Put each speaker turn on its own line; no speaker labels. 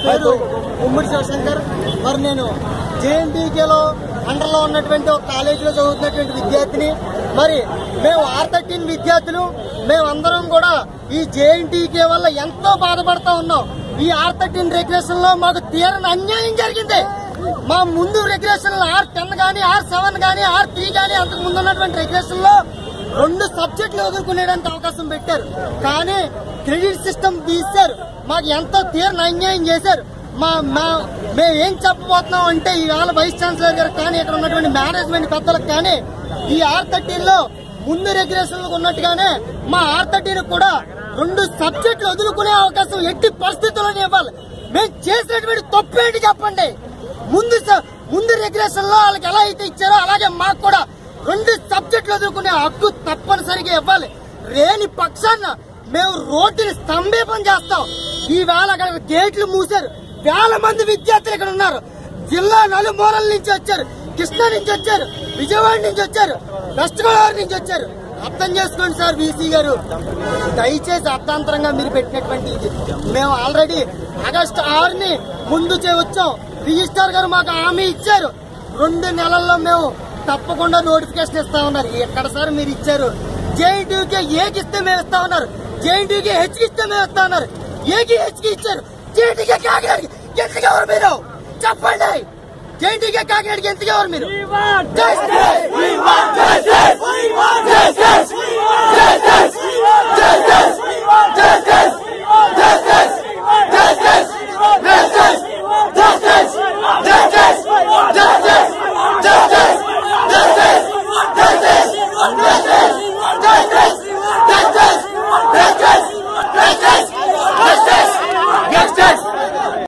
పేరు ఉమ్మడి శివశంకర్. మరి నేను జేఎన్టీకేలో అండర్లో ఉన్నటువంటి ఒక కాలేజీలో చదువుతున్నటువంటి విద్యార్థిని. మరి మేము R13 విద్యార్థులు మేమందరం కూడా ఈ జేఎన్టీకే వల్ల ఎంతో బాధపడతా ఉన్నాం. ఈ R13 రెగ్యులేషన్ లో మాకు తీరని అన్యాయం జరిగింది. మా ముందు రెగ్యులేషన్ R10 గానీ R7 గానీ R3 గానీ అంతకు ముందు ఉన్నటువంటి రెగ్యులేషన్ లో 2 సబ్జెక్టులు ఎదుర్కొనేడానికి అవకాశం పెట్టారు. కానీ క్రెడిట్ సిస్టమ్ తీశారు. మాకు ఎంతో తీరని అన్యాయం చేశారు. మేము ఏం చెప్పబోతున్నాం అంటే ఈవేళ వైస్ ఛాన్సలర్ గారు కానీ ఇక్కడ ఉన్నటువంటి మేనేజ్మెంట్ పెద్దలకు కానీ ఈ R13 లో ముందు రెగ్యులేషన్ ఉన్నట్టుగానే మా R13 కూడా 2 సబ్జెక్టులు వదులుకునే అవకాశం ఎట్టి పరిస్థితుల్లోనే ఇవ్వాలి. మేము చేసినటువంటి తప్పు ఏంటి చెప్పండి. ముందు రెగ్యులేషన్ లో వాళ్ళకి ఎలా అయితే ఇచ్చారో అలాగే మాకు కూడా 2 సబ్జెక్టులు వదులుకునే హక్కు తప్పనిసరిగా ఇవ్వాలి. లేని పక్షాన మేము రోడ్డుని స్తంభీపం చేస్తాం. ఈవేళ అక్కడ గేట్లు మూసారు. వేల మంది విద్యార్థులు ఇక్కడ ఉన్నారు. జిల్లా నలుమూలల నుంచి వచ్చారు. కృష్ణా నుంచి వచ్చారు, విజయవాడ నుంచి వచ్చారు, వెస్ట్ గోదావరి నుంచి వచ్చారు. అర్థం చేసుకోండి సార్ వీసీ గారు, దయచేసి అర్థాంతరంగా మీరు పెట్టినటువంటి ఇది మేము ఆల్రెడీ ఆగస్టు 6ని ముందు వచ్చాం. రిజిస్ట్రార్ గారు మాకు హామీ ఇచ్చారు. 2 నెలల్లో మేము తప్పకుండా నోటిఫికేషన్ ఇస్తా ఉన్నారు. ఎక్కడ సార్ మీరు ఇచ్చారు? జేఎన్టీయూకే ఏకి ఇస్తే మేము ఇస్తా ఉన్నారు, జేఎన్టీయూకే హెచ్కి ఇస్తే మేము ఇస్తా ఉన్నారు. ఏకి హెచ్కి ఇచ్చారు, జేఎన్టీయూకే కాకినాడకి ఎందుకు ఎవరు మీరు చెప్పండి. జేఎన్టీయూకే కాకినాడకి ఎందుకు ఎవరు మీరు?